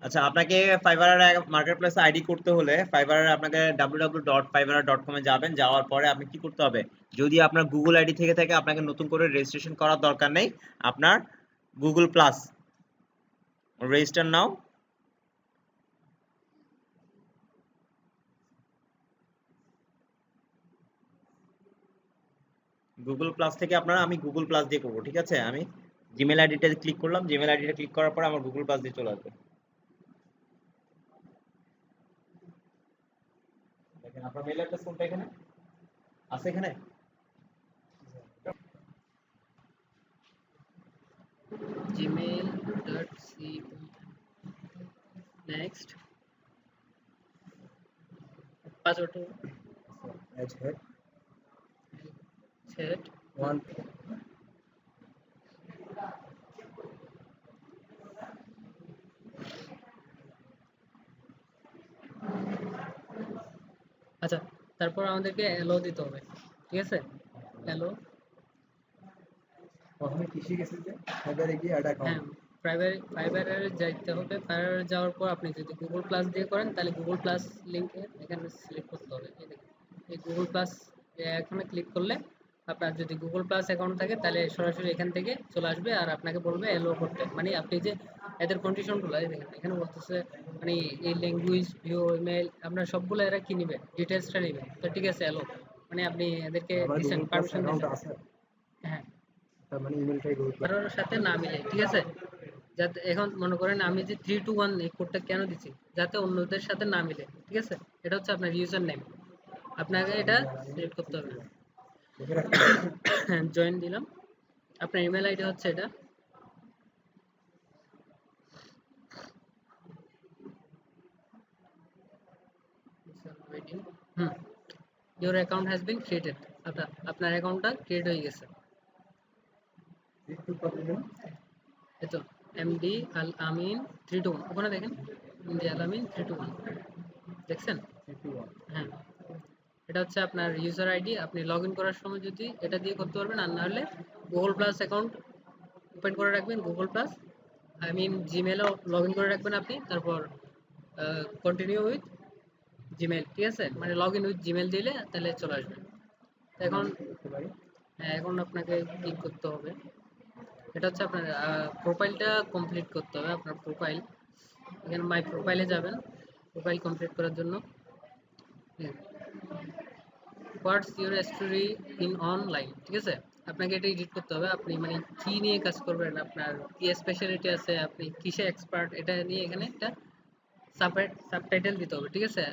আচ্ছা, আপনাকে fibre market place ID করতে হলে ফাইবার আপনাকে www.fiverr.com এ যাবেন। যাওয়ার পরে আপনি কি করতে হবে, যদি আপনার গুগল আইডি থেকে থাকে আপনাকে নতুন করে রেজিস্ট্রেশন করার দরকার নেই। আপনার গুগল প্লাস রেজিস্টার নাও। গুগল প্লাস থেকে আপনারা, আমি গুগল প্লাস দিয়ে করবো, ঠিক আছে? আমি জিমেল আইডিটা ক্লিক করলাম, জিমেল আইডিটা ক্লিক করার পরে আমার গুগল প্লাস দিয়ে চলে আসবে। দেখেন আপনার মেল অ্যাড্রেস কোনটা এখানে আছে, এখানে gmail.com next password set one আচ্ছা তারপর আমাদেরকে এলো দিতে হবে, ঠিক আছে? এলো প্রথমে কিসে গেছে যে ফাইবারে গিয়ে অ্যাড হ্যাঁ, অ্যাকাউন্ট। ফাইবারে যাইতে হবে। ফাইবারে যাওয়ার পর আপনি যদি গুগল প্লাস দিয়ে করেন তাহলে গুগল প্লাস লিঙ্কে এখানে সিলেক্ট করতে হবে। এই দেখুন, এই গুগল প্লাস এখানে ক্লিক করলে আপনার যদি গুগল প্লাস অ্যাকাউন্ট থাকে তাহলে সরাসরি এখান থেকে চলে আসবে আর আপনাকে বলবে এলো করতে। মানে আপনি যে এদের কন্ডিশনগুলো এই দেখেন এখানে বলতেছে, মানে এই ল্যাঙ্গুয়েজ ভিউ ইমেল আপনার সবগুলো এরা কি নিবে, ডিটেলসটা নিবে। তো ঠিক আছে এলো, মানে আপনি এদেরকে আমার দিছেন, গুগল প্লাস পারমিশন অ্যাকাউন্ট দিছেন। আছে, হ্যাঁ, তার মানে ইমেলটাই গুগল প্লাস। কারোর সাথে না মিলে, ঠিক আছে? যাতে এখন মনে করেন আমি যে 321 এই কোডটা কেন দিচ্ছি, যাতে অন্যদের সাথে না মিলে, ঠিক আছে? এটা হচ্ছে আপনার ইউজার নেম, আপনাকে এটা সিলেক্ট করতে হবে। লিখে রাখতে হবে। জয়েন দিলাম, আপনার ইমেল আইডি হচ্ছে এটা। Hmm, your account has been created, আপনার অ্যাকাউন্টটা ক্রিয়েট হয়ে গেছে। একটু প্রবলেম। এই তো এমডি আল আমিন 321, ওখানে দেখেন এমডি আল আমিন 321 দেখছেন? হ্যাঁ, এটা হচ্ছে আপনার ইউজার আইডি। আপনি লগ ইন করার সময় যদি এটা দিয়ে করতে পারবেন, আর না হলে গুগল প্লাস অ্যাকাউন্ট ওপেন করে রাখবেন। গুগল প্লাস আই মিন জিমেলও লগ ইন করে রাখবেন আপনি, তারপর কন্টিনিউ উইথ জিমেল, ঠিক আছে? মানে লগ ইন উইথ জিমেল দিলে তাহলে চলে আসবে। তো এখন এখন আপনাকে কি করতে হবে, এটা হচ্ছে আপনার প্রোফাইলটা কমপ্লিট করতে হবে। আপনার প্রোফাইল, এখানে মাই প্রোফাইলে যাবেন প্রোফাইল কমপ্লিট করার জন্য। What's your story in online, ঠিক আছে? আপনাকে এটা এডিট করতে হবে। আপনি মানে কি নিয়ে কাজ করবেন, আপনার কি স্পেশালিটি আছে, আপনি কিসে এক্সপার্ট, এটা নিয়ে এখানে একটা সাবটাইটেল দিতে হবে, ঠিক আছে?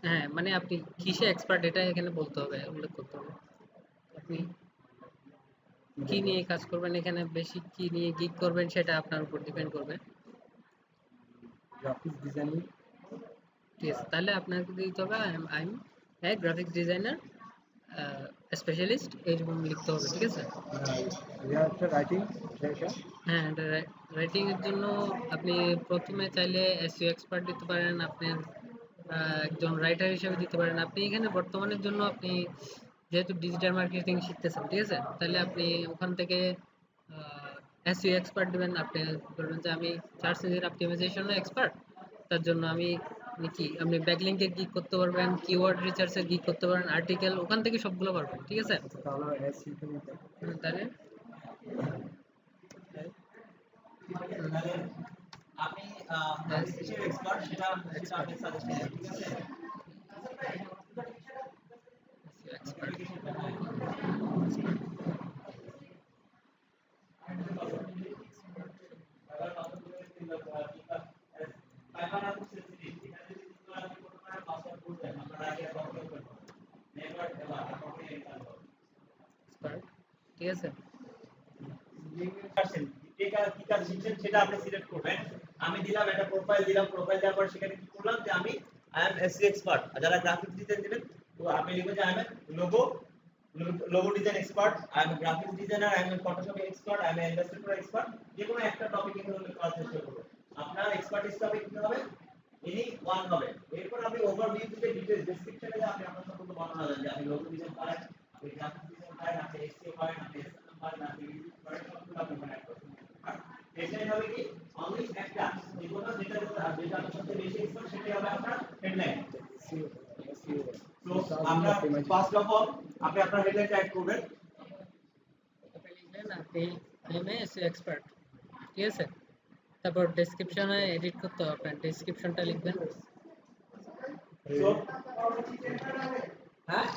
হ্যাঁ, মানে আপনি কিসে এক্সপার্ট এটা এখানে বলতে হবে, উল্লেখ করতে হবে। আপনি কি নিয়ে কাজ করবেন, এখানে বেশি কি নিয়ে গিগ করবেন সেটা আপনার উপর ডিপেন্ড করবে, গ্রাফিক্স ডিজাইনিং। ঠিক আছে? তাহলে আপনাকে দিতে হবে I M A graphics designer specialist, এইরকম লিখতে হবে, ঠিক আছে? রাইটিং এটা। হ্যাঁ, রাইটিং এর জন্য আপনি প্রথমে চাইলে এসইও এক্সপার্ট দিতে পারেন, আপনি একজন রাইটার হিসেবে দিতে পারেন। আপনি এখানে বর্তমানের জন্য আপনি যেহেতু ডিজিটাল মার্কেটিং শিখতেছেন, ঠিক আছে? তাহলে আপনি ওখান থেকে এসইও এক্সপার্ট দিবেন। আপনি বলবেন যে আমি সার্চ ইঞ্জিন অপটিমাইজেশনে এক্সপার্ট, তার জন্য আমি মানে কি আপনি ব্যাকলিংকে গিগ করতে পারবেন, কিওয়ার্ড রিসার্চে গিগ করতে পারেন, আর্টিকেল ওখান থেকে সবগুলো পারবেন, ঠিক আছে? তাহলে এসইও তাহলে আপনি কিসের এক্সপার্ট সেটা সেটা আপনি সাজেশন দেন, ঠিক আছে? ঠিক আছে? কি কাজ শিখছেন সেটা আপনি সিলেক্ট করবেন। আমি দিলাম একটা প্রোফাইল দিলাম, প্রোফাইল দেওয়ার পর সেখানে কি করলাম যে আমি আই এম এসি এক্সপার্ট। যারা গ্রাফিক্স ডিজাইন দিবেন তো আপনি লিখবেন যে I am logo design expert, I am graphics designer, I am Photoshop expert, I am Illustrator expert. যে কোনো একটা টপিকে হলে করার চেষ্টা করবেন। আপনার এক্সপার্টিস টপিক কি হবে? এনি ওয়ান হবে। এরপর আপনি ওভারভিউ থেকে ডিটেইলস ডেসক্রিপশনে আপনি আপনার সম্পর্কে বর্ণনা দেন যে আপনি লোগো ডিজাইন করেন, আপনি গ্রাফিক্স ডিজাইন করেন, আপনি এসইও করেন, আপনি এসএম করেন, আপনি ইউটিউব করেন, সবগুলো আপনি অ্যাড করবেন। এটাই হবে কি অনলি একটা যে কোনো হেডলাইন SEO SEO তো আমরা ফার্স্ট অফ অল আপনি আপনার হেডলাইন টাইপ করবেন আপনি লিখলেন আপনি এমএসইউ এক্সপার্ট, ঠিক আছে। তারপর ডেসক্রিপশনে এডিট করতে হবে, আপনার ডেসক্রিপশনটা লিখবেন। সো হ্যাঁ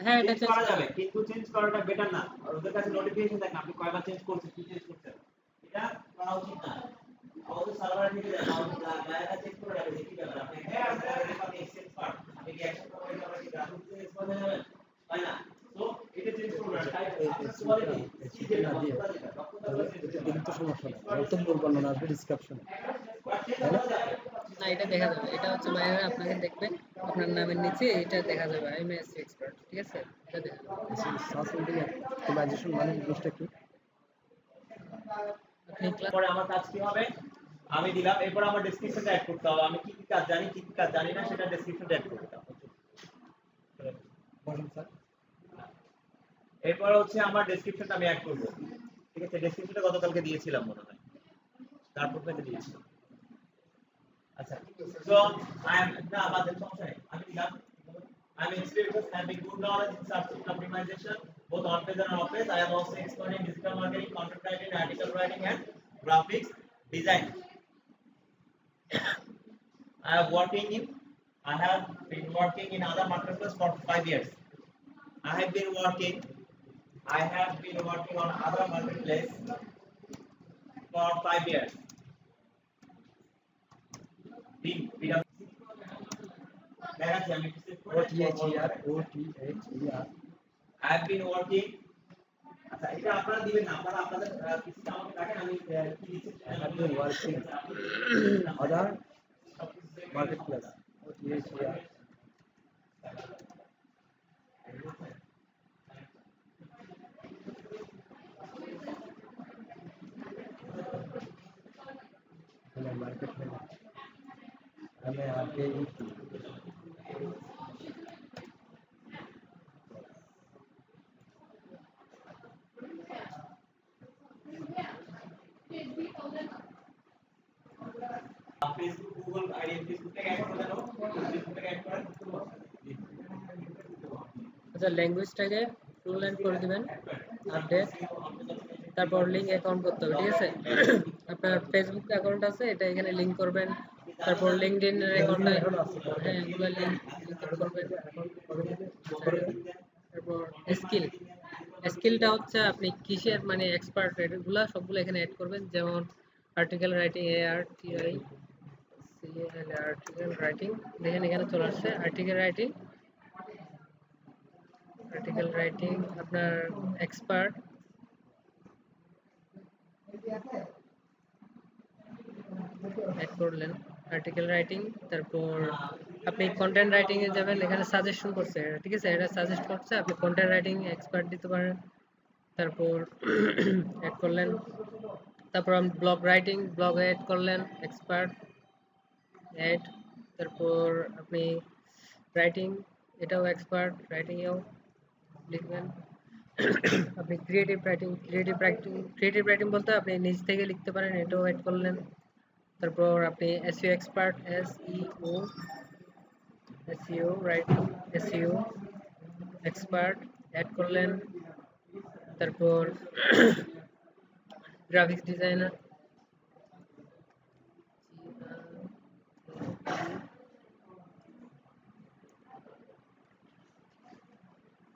হ্যাঁ, এটা চেঞ্জ করা যাবে কিন্তু চেঞ্জ করাটা বেটার না, আর ওদের কাছে নোটিফিকেশন থাকে আপনি কয়বার চেঞ্জ করছেন কি চেঞ্জ করছেন, এটা করা উচিত না। আমাদের সার্ভারে থেকে যায় গায়টা চেক করে রাখে দেখি ব্যাপার আপনি আপনি এক্সেস পার্ট আপনি কি অ্যাকশন করবেন আপনি কি গ্রাফিক্স চেঞ্জ করতে যাবেন তাই না। তো এটা চেঞ্জ করবেন টাইপ কিন্তু সমস্যা নেই, বক্তব্য বর্ণনা আসবে ডিসক্রিপশনে। না, এটা দেখা যাবে, এটা হচ্ছে বাইরে আপনাকে দেখবে, আপনার নামের নিচে এটা দেখা যাবে এমএসইউ এক্সপার্ট, ঠিক আছে। এটা দেখা যাবে। সার্চ ইঞ্জিন অপটিমাইজেশন মানে জিনিসটা কি? আপনি ক্লাস পরে আমার কাজ কি হবে আমি দিলাম, এরপর আমার ডেসক্রিপশনটা অ্যাড করতে হবে, আমি কি কি কাজ জানি কি কি কাজ জানি না সেটা ডেসক্রিপশনটা অ্যাড করতে হবে। বলেন স্যার। এরপর হচ্ছে আমার ডেসক্রিপশনটা আমি অ্যাড করব, ঠিক আছে। ডেসক্রিপশনটা গতকালকে দিয়েছিলাম মনে হয়, তারপর থেকে দিয়েছিলাম। আচ্ছা সো আই এম না আমাদের সমস্যা নেই, আমি দিলাম I am experienced having good knowledge in search engine optimization, both on page and off page. I am also expert in digital marketing, content writing, article writing, and graphics design. I have been working in other marketplaces for 5 years. I have been working on other marketplace for 5 years. দেখাচ্ছি আমি OTHER I have been working আচ্ছা এটা আপনারা দিবেন না, আপনারা আপনাদের কিছু আমাকে দেখেন আমি কি দিচ্ছি I have been working other marketplace OTHER market MARKET Facebook Google ID Facebook থেকে অ্যাড করে দাও, ফেসবুক থেকে অ্যাড করেন। আচ্ছা, ল্যাঙ্গুয়েজটাকে ফুল এন্ড করে দিবেন, আপডেট, তারপর লিংক অ্যাকাউন্ট করতে হবে, ঠিক আছে। আপনার ফেসবুক অ্যাকাউন্ট আছে, এটা এখানে লিংক করবেন, তারপর লিংকডইন এর অ্যাকাউন্টটা, হ্যাঁ এগুলো লিংক করবেন। তারপর স্কিলটা হচ্ছে আপনি কিসের মানে এক্সপার্ট, এগুলো সবগুলো এখানে অ্যাড করবেন, যেমন আর্টিকেল রাইটিং আর্টিকেল রাইটিং দেখেন এখানে চলে আসছে আর্টিকেল রাইটিং আপনার এক্সপার্ট, অ্যাড করলেন আর্টিকেল রাইটিং। তারপর আপনি কন্টেন্ট রাইটিং এ যাবেন, এখানে সাজেশন করছে, ঠিক আছে, এটা সাজেস্ট করছে, আপনি কন্টেন্ট রাইটিং এক্সপার্ট দিতে পারেন। তারপর অ্যাড করলেন, তারপর ব্লগ রাইটিং, ব্লগে অ্যাড করলেন এক্সপার্ট, অ্যাড। তারপর আপনি রাইটিং, এটাও এক্সপার্ট, রাইটিং এও লিখবেন। আপনি ক্রিয়েটিভ রাইটিং বলতে আপনি নিজ থেকে লিখতে পারেন, এটাও অ্যাড করলেন। তারপর আপনি SEO expert, SEO writing, SEO expert add করলেন। তারপর গ্রাফিক্স ডিজাইনার,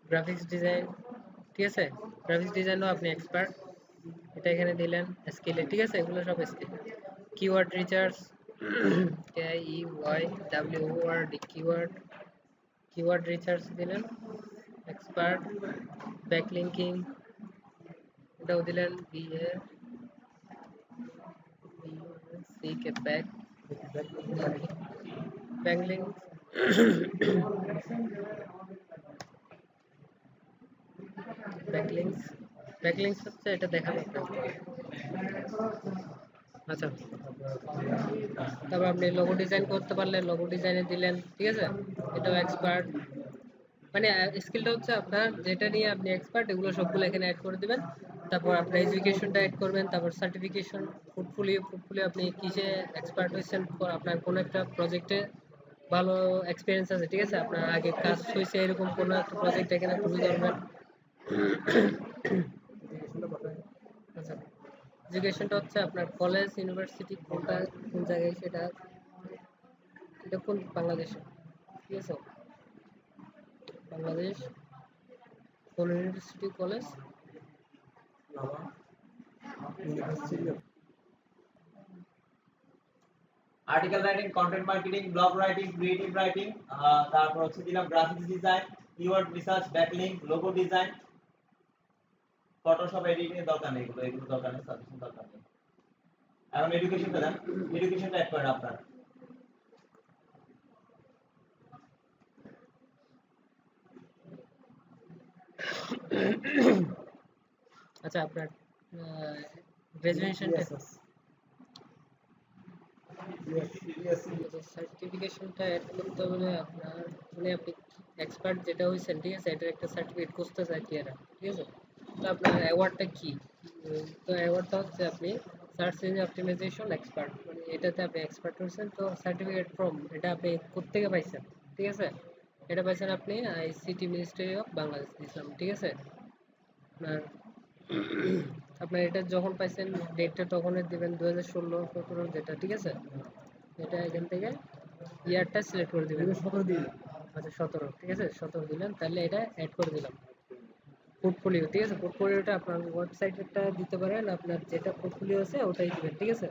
গ্রাফিক্স ডিজাইন, ঠিক আছে, গ্রাফিক্স ডিজাইনও আপনি এক্সপার্ট, এটা এখানে দিলেন স্কিলে, ঠিক আছে, এগুলো সব skill. Keyword research, KEYWORD keyword research দিলেন এক্সপার্ট। ব্যাকলিঙ্কিং, এটাও দিলেন ব্যাকলিঙ্ক। ব্যাকলিংস হচ্ছে এটা দেখাবো আপনাকে। আচ্ছা, তারপর আপনি লোগো ডিজাইন করতে পারলে লোগো ডিজাইনে দিলেন, ঠিক আছে, এটাও এক্সপার্ট। মানে স্কিলটা হচ্ছে আপনার যেটা নিয়ে আপনি এক্সপার্ট, এগুলো সবগুলো এখানে অ্যাড করে দিবেন। তারপর আপনার এডুকেশনটা অ্যাড করবেন, তারপর সার্টিফিকেশন, পোর্টফোলিও আপনি কিসে এক্সপার্ট হয়েছেন, আপনার কোনো একটা প্রজেক্টে ভালো এক্সপিরিয়েন্স আছে, ঠিক আছে, আপনার আগে কাজ হয়েছে এরকম কোনো একটা প্রজেক্ট এখানে তুলে ধরবেন। আচ্ছা, এডুকেশনটা হচ্ছে আপনার কলেজ ইউনিভার্সিটি কোনটা, কোন জায়গায় সেটা, এটা কোন বাংলাদেশে, ঠিক আছে, বাংলাদেশ কোন university college, article writing, content marketing, blog writing, creative writing, তারপর হচ্ছে দিলাম graphics design, keyword research, backlink, logo design, Photoshop editing এর দরকার নেই, এগুলো দরকার নেই, সাজেশন দরকার নেই। এখন এডুকেশনটা দেন, এডুকেশনটা অ্যাড করেন আপনার। আচ্ছা আপনার গ্রাজুয়েশনটা, সার্টিফিকেশনটা অ্যাড করতে হলে আপনার মানে আপনি এক্সপার্ট যেটা হয়েছেন, ঠিক আছে, এটার একটা সার্টিফিকেট খুঁজতে চাই এরা, ঠিক আছে। তো আপনার অ্যাওয়ার্ডটা কি, তো অ্যাওয়ার্ডটা হচ্ছে আপনি সার্চ ইঞ্জিন অপটিমাইজেশন এক্সপার্ট, মানে এটাতে আপনি এক্সপার্ট হয়েছেন, তো সার্টিফিকেট ফ্রম এটা আপনি কোত্থেকে পাইছেন, ঠিক আছে, এটা পাইছেন আপনি আইসিটি মিনিস্ট্রি অফ বাংলাদেশ ইসলাম, ঠিক আছে। আপনার আপনার এটা যখন পাইছেন ডেটটা তখনই দিবেন 2016-17 যেটা, ঠিক আছে, এটা এখান থেকে ইয়ারটা সিলেক্ট করে দিবেন, 17 দিন। আচ্ছা 17, ঠিক আছে, 17 দিলেন, তাহলে এটা অ্যাড করে দিলাম। পোর্টফোলিও, ঠিক আছে, পোর্টফোলিওটা আপনার ওয়েবসাইটটা দিতে পারেন, আপনার যেটা পোর্টফোলিও আছে ওটাই দিবেন, ঠিক আছে।